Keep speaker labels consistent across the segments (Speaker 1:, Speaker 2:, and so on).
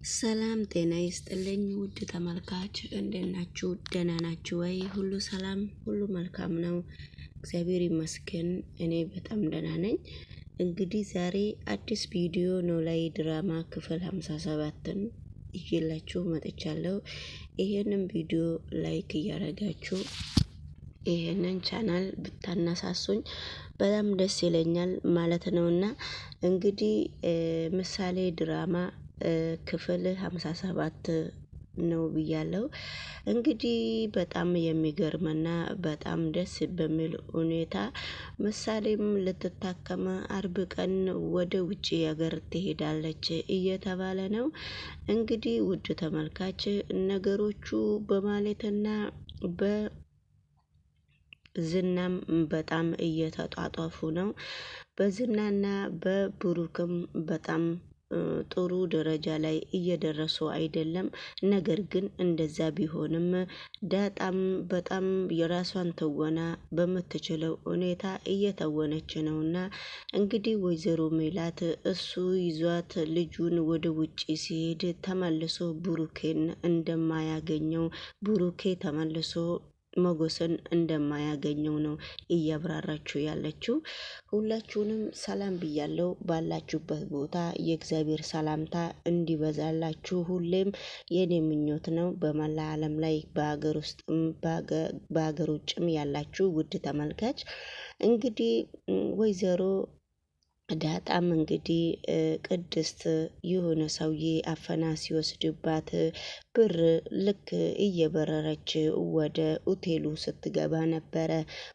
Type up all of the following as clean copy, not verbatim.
Speaker 1: ሰላም ጤና ይስጥልኝ ውድ ተመልካች እንዴት ናችሁ? ደህና ናችሁ ወይ? ሁሉ ሰላም፣ ሁሉ መልካም ነው። እግዚአብሔር ይመስገን እኔ በጣም ደህና ነኝ። እንግዲህ ዛሬ አዲስ ቪዲዮ ኖላዊ ድራማ ክፍል 57ን ይዤላችሁ መጥቻለሁ። ይሄንን ቪዲዮ ላይክ እያደረጋችሁ ይሄንን ቻናል ብታነሳሱኝ በጣም ደስ ይለኛል ማለት ነውና እንግዲህ ምሳሌ ድራማ ክፍል 57 ነው ብያለሁ። እንግዲህ በጣም የሚገርምና በጣም ደስ በሚል ሁኔታ ምሳሌም ልትታከም አርብ ቀን ወደ ውጪ ሀገር ትሄዳለች እየተባለ ነው። እንግዲህ ውድ ተመልካች ነገሮቹ በማለትና በዝናም በጣም እየተጧጧፉ ነው። በዝናና በብሩክም በጣም ጥሩ ደረጃ ላይ እየደረሱ አይደለም። ነገር ግን እንደዛ ቢሆንም ዳጣም በጣም የራሷን ትወና በምትችለው ሁኔታ እየተወነች ነውና እንግዲህ ወይዘሮ ሜላት እሱ ይዟት ልጁን ወደ ውጪ ሲሄድ ተመልሶ ብሩኬን እንደማያገኘው ብሩኬ ተመልሶ ሞገስን እንደማያገኘው ነው እያብራራችሁ ያለችው። ሁላችሁንም ሰላም ብያለሁ። ባላችሁበት ቦታ የእግዚአብሔር ሰላምታ እንዲበዛላችሁ ሁሌም የኔ ምኞት ነው። በመላ ዓለም ላይ በሀገር ውስጥም በሀገር ውጭም ያላችሁ ውድ ተመልካች እንግዲህ ወይዘሮ ዳጣም እንግዲህ ቅድስት የሆነ ሰውዬ አፈና ሲወስድባት ብር ልክ እየበረረች ወደ ሆቴሉ ስትገባ ነበረ።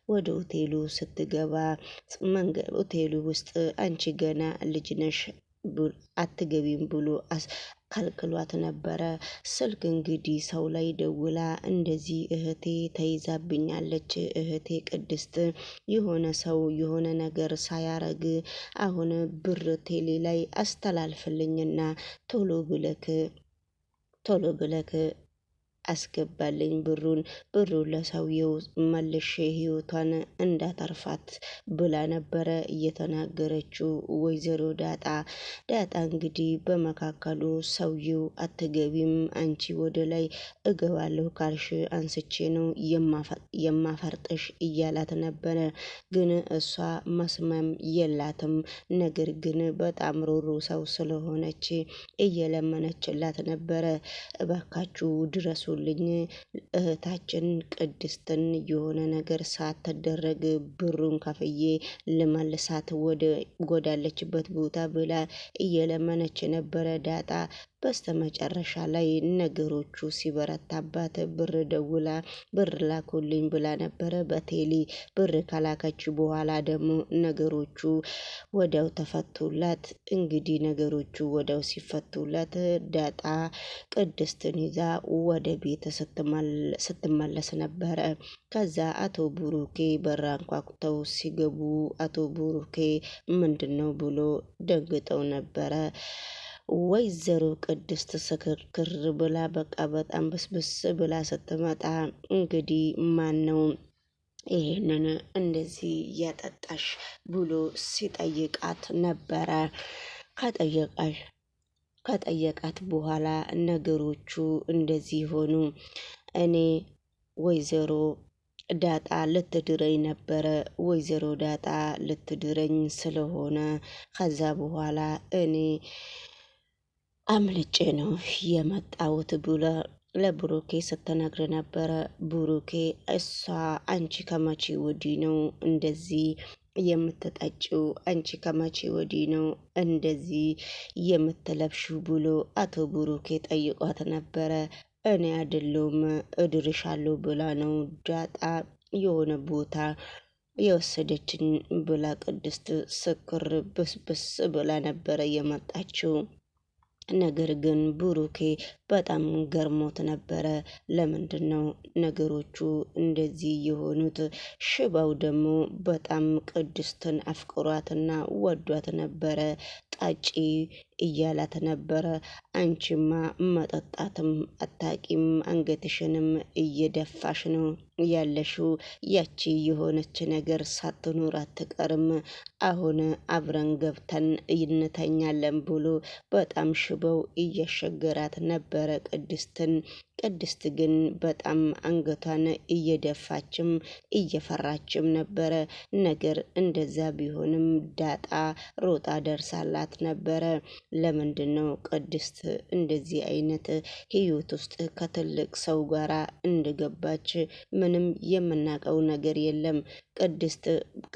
Speaker 1: ወደ ሆቴሉ ስትገባ ሆቴሉ ውስጥ አንቺ ገና ልጅ ነሽ አትገቢም ብሎ ከልክሏት ነበረ። ስልክ እንግዲህ ሰው ላይ ደውላ እንደዚህ እህቴ ተይዛብኛለች፣ እህቴ ቅድስት የሆነ ሰው የሆነ ነገር ሳያረግ አሁን ብር ቴሌ ላይ አስተላልፍልኝና ቶሎ ብለክ አስገባልኝ ብሩን ለሰውየው መልሼ ህይወቷን እንዳተርፋት ብላ ነበረ እየተናገረችው ወይዘሮ ዳጣ እንግዲህ በመካከሉ ሰውየው አትገቢም አንቺ ወደ ላይ እገባለሁ ካልሽ አንስቼ ነው የማፈርጥሽ እያላት ነበረ። ግን እሷ መስመም የላትም። ነገር ግን በጣም ሮሮ ሰው ስለሆነች እየለመነችላት ነበረ። እባካችሁ ድረሱልኝ፣ እህታችን ቅድስትን የሆነ ነገር ሳትደረግ ብሩን ከፍዬ ልመልሳት ወዳለችበት ቦታ ብላ እየለመነች ነበረ ዳጣ። በስተመጨረሻ ላይ ነገሮቹ ሲበረታባት ብር ደውላ ብር ላኩልኝ ብላ ነበረ በቴሌ ብር ከላከች በኋላ ደግሞ ነገሮቹ ወዲያው ተፈቱላት። እንግዲህ ነገሮቹ ወዲያው ሲፈቱላት ዳጣ ቅድስትን ይዛ ወደ ቤት ስትመለስ ነበረ። ከዛ አቶ ብሩኬ በር አንኳኩተው ሲገቡ አቶ ብሩኬ ምንድነው ብሎ ደንግጠው ነበረ። ወይዘሮ ቅድስት ስክርክር ብላ በቃ በጣም በስብስ ብላ ስትመጣ እንግዲህ ማን ነው ይሄንን እንደዚህ ያጠጣሽ ብሎ ሲጠይቃት ነበረ። ከጠየቃት በኋላ ነገሮቹ እንደዚህ ሆኑ። እኔ ወይዘሮ ዳጣ ልትድረኝ ነበረ። ወይዘሮ ዳጣ ልትድረኝ ስለሆነ ከዛ በኋላ እኔ አምልጬ ነው የመጣሁት ብሎ ለብሩኬ ስትነግር ነበረ። ብሩኬ እሷ አንቺ ከመቼ ወዲህ ነው እንደዚህ የምትጠጪው? አንቺ ከመቼ ወዲህ ነው እንደዚህ የምትለብሺው? ብሎ አቶ ብሩኬ ጠይቋት ነበረ። እኔ አይደለሁም እድርሻለሁ ብላ ነው ዳጣ የሆነ ቦታ የወሰደችኝ ብላ ቅድስት ስክር ብስብስ ብላ ነበረ የመጣችው። ነገር ግን ብሩኬ በጣም ገርሞት ነበረ። ለምንድነው ነገሮቹ እንደዚህ የሆኑት? ሽባው ደግሞ በጣም ቅድስትን አፍቅሯትና ወዷት ነበረ። ጣጪ እያላት ነበረ። አንቺማ መጠጣትም አታቂም፣ አንገትሽንም እየደፋሽ ነው ያለሽው። ያቺ የሆነች ነገር ሳትኖር አትቀርም። አሁን አብረን ገብተን እንተኛለን ብሎ በጣም ሽበው እያሸገራት ነበረ ቅድስትን። ቅድስት ግን በጣም አንገቷን እየደፋችም እየፈራችም ነበረ። ነገር እንደዛ ቢሆንም ዳጣ ሮጣ ደርሳላት ነበረ። ለምንድን ነው ቅድስት እንደዚህ አይነት ህይወት ውስጥ ከትልቅ ሰው ጋራ እንደገባች ምንም የምናውቀው ነገር የለም። ቅድስት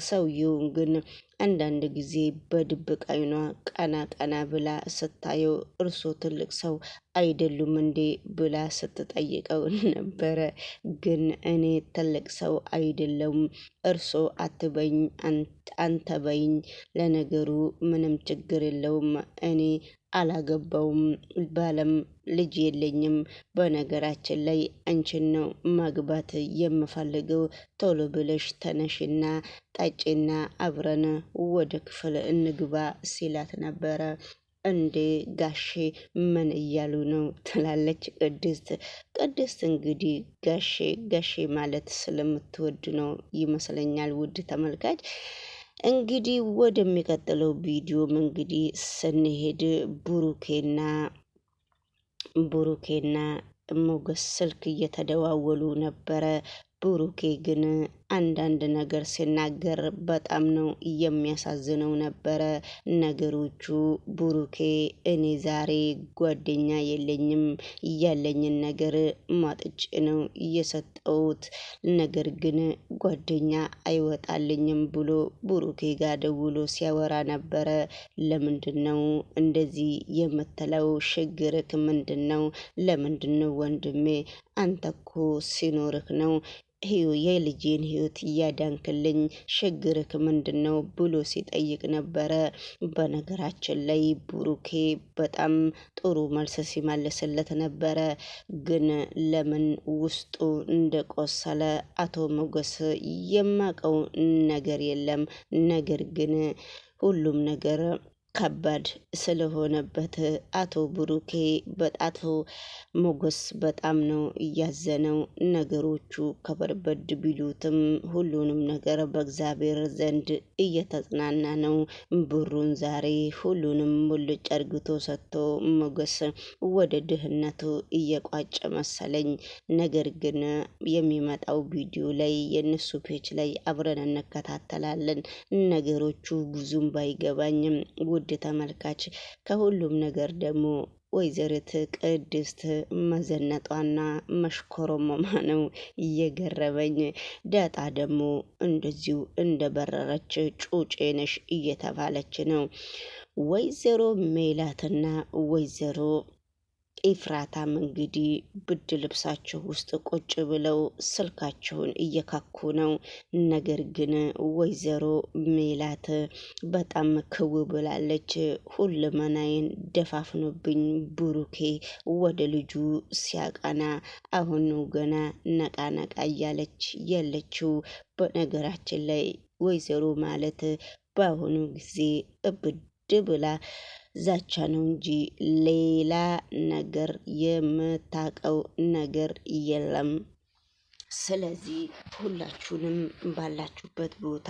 Speaker 1: ሰውየውን ግን አንዳንድ ጊዜ በድብቅ አይኗ ቀና ቀና ብላ ስታየው እርሶ ትልቅ ሰው አይደሉም እንዴ ብላ ስትጠይቀው ነበረ። ግን እኔ ትልቅ ሰው አይደለውም እርሶ አትበኝ አንተ በይኝ። ለነገሩ ምንም ችግር የለውም እኔ አላገባውም፣ ባለም ልጅ የለኝም። በነገራችን ላይ አንቺን ነው ማግባት የምፈልገው። ቶሎ ብለሽ ተነሽና ጠጪና አብረን ወደ ክፍል እንግባ ሲላት ነበረ። እንዴ ጋሼ ምን እያሉ ነው ትላለች ቅድስት። ቅድስት እንግዲህ ጋሼ ጋሼ ማለት ስለምትወድ ነው ይመስለኛል። ውድ ተመልካች እንግዲህ ወደሚቀጥለው ቪዲዮም እንግዲህ ስንሄድ ቡሩኬና ሞገስ ስልክ እየተደዋወሉ ነበረ። ቡሩኬ ግን አንዳንድ ነገር ሲናገር በጣም ነው የሚያሳዝነው ነበረ ነገሮቹ። ቡሩኬ እኔ ዛሬ ጓደኛ የለኝም፣ ያለኝን ነገር ማጥጭ ነው እየሰጠውት፣ ነገር ግን ጓደኛ አይወጣልኝም ብሎ ቡሩኬ ጋር ደውሎ ሲያወራ ነበረ። ለምንድን ነው እንደዚህ የምትለው? ችግርክ ምንድን ነው? ለምንድን ነው ወንድሜ? አንተ እኮ ሲኖርክ ነው የልጄን ህይወት እያዳንክልኝ፣ ችግርክ ምንድን ነው ብሎ ሲጠይቅ ነበረ። በነገራችን ላይ ቡሩኬ በጣም ጥሩ መልስ ሲመልስለት ነበረ። ግን ለምን ውስጡ እንደቆሰለ አቶ ሞገስ የማቀው ነገር የለም። ነገር ግን ሁሉም ነገር ከባድ ስለሆነበት አቶ ብሩኬ በጣቶ ሞገስ በጣም ነው እያዘነው። ነገሮቹ ከበርበድ ቢሉትም ሁሉንም ነገር በእግዚአብሔር ዘንድ እየተጽናና ነው። ብሩን ዛሬ ሁሉንም ሙልጭ አርግቶ ሰጥቶ ሞገስ ወደ ድህነቱ እየቋጨ መሰለኝ። ነገር ግን የሚመጣው ቪዲዮ ላይ የእነሱ ፔጅ ላይ አብረን እንከታተላለን። ነገሮቹ ብዙም ባይገባኝም ውድ ተመልካች ከሁሉም ነገር ደግሞ ወይዘሪት ቅድስት መዘነጧና መሽኮረመሟ ነው እየገረመኝ። ዳጣ ደግሞ እንደዚሁ እንደበረረች ጩጬ ነሽ እየተባለች ነው። ወይዘሮ ሜላትና ወይዘሮ ኤፍራታም እንግዲህ ብድ ልብሳቸው ውስጥ ቁጭ ብለው ስልካቸውን እየካኩ ነው። ነገር ግን ወይዘሮ ሜላት በጣም ክው ብላለች። ሁለመናዬን ደፋፍኖብኝ ብሩኬ ወደ ልጁ ሲያቀና አሁን ነው ገና ነቃ ነቃ እያለች ያለችው። በነገራችን ላይ ወይዘሮ ማለት በአሁኑ ጊዜ እብድ ብላ ዛቻ ነው እንጂ ሌላ ነገር የምታቀው ነገር የለም። ስለዚህ ሁላችሁንም ባላችሁበት ቦታ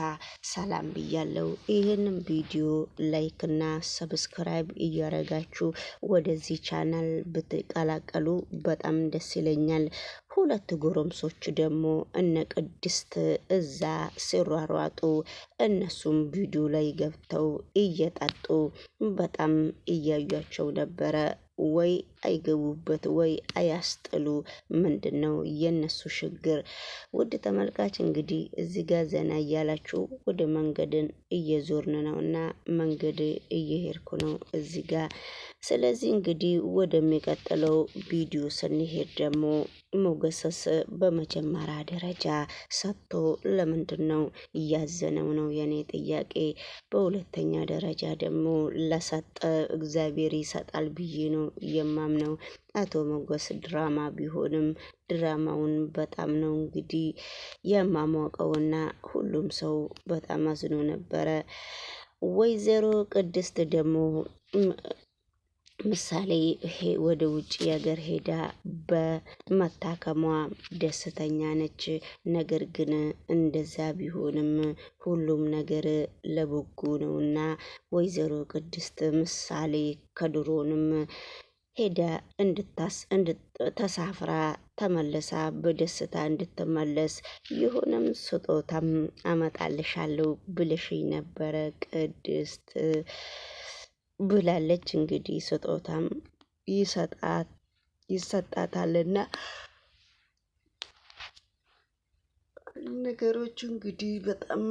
Speaker 1: ሰላም ብያለው። ይህንን ቪዲዮ ላይክ እና ሰብስክራይብ እያረጋችሁ ወደዚህ ቻናል ብትቀላቀሉ በጣም ደስ ይለኛል። ሁለት ጎረምሶች ደግሞ እነ ቅድስት እዛ ሲሯሯጡ እነሱም ቪዲዮ ላይ ገብተው እየጠጡ በጣም እያዩቸው ነበረ። ወይ አይገቡበት ወይ አያስጥሉ። ምንድን ነው የነሱ ችግር? ውድ ተመልካች እንግዲህ እዚህ ጋር ዘና እያላችሁ ወደ መንገድን እየዞርን ነው እና መንገድ እየሄድኩ ነው እዚህ ጋር። ስለዚህ እንግዲህ ወደሚቀጥለው ቪዲዮ ስንሄድ ደግሞ ሞገስስ በመጀመሪያ ደረጃ ሰጥቶ ለምንድን ነው እያዘነው ነው የኔ ጥያቄ። በሁለተኛ ደረጃ ደግሞ ለሰጠ እግዚአብሔር ይሰጣል ብዬ ነው የማምነው። አቶ ሞገስ ድራማ ቢሆንም ድራማውን በጣም ነው እንግዲህ የማሟቀውና ሁሉም ሰው በጣም አዝኖ ነበረ። ወይዘሮ ቅድስት ደግሞ ምሳሌ ወደ ውጭ ሀገር ሄዳ በመታከሟ ደስተኛ ነች። ነገር ግን እንደዛ ቢሆንም ሁሉም ነገር ለበጎ ነውና ወይዘሮ ቅድስት ምሳሌ ከድሮንም ሄዳ ተሳፍራ ተመልሳ በደስታ እንድትመለስ የሆነም ስጦታም አመጣልሻለሁ ብለሽኝ ነበረ ቅድስት ብላለች። እንግዲህ ስጦታም ይሰጣታልና ነገሮቹ እንግዲህ በጣም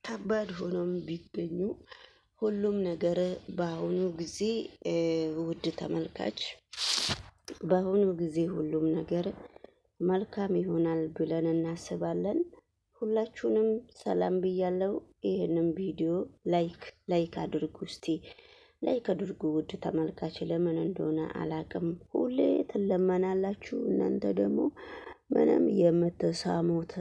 Speaker 1: ከባድ ሆኖም ቢገኙ ሁሉም ነገር በአሁኑ ጊዜ ውድ ተመልካች በአሁኑ ጊዜ ሁሉም ነገር መልካም ይሆናል ብለን እናስባለን። ሁላችሁንም ሰላም ብያለሁ። ይህንን ቪዲዮ ላይክ አድርጉ እስቲ ላይክ አድርጉ ውድ ተመልካች። ለምን እንደሆነ አላቅም፣ ሁሌ ትለመናላችሁ። እናንተ ደግሞ ምንም የምትሳሙት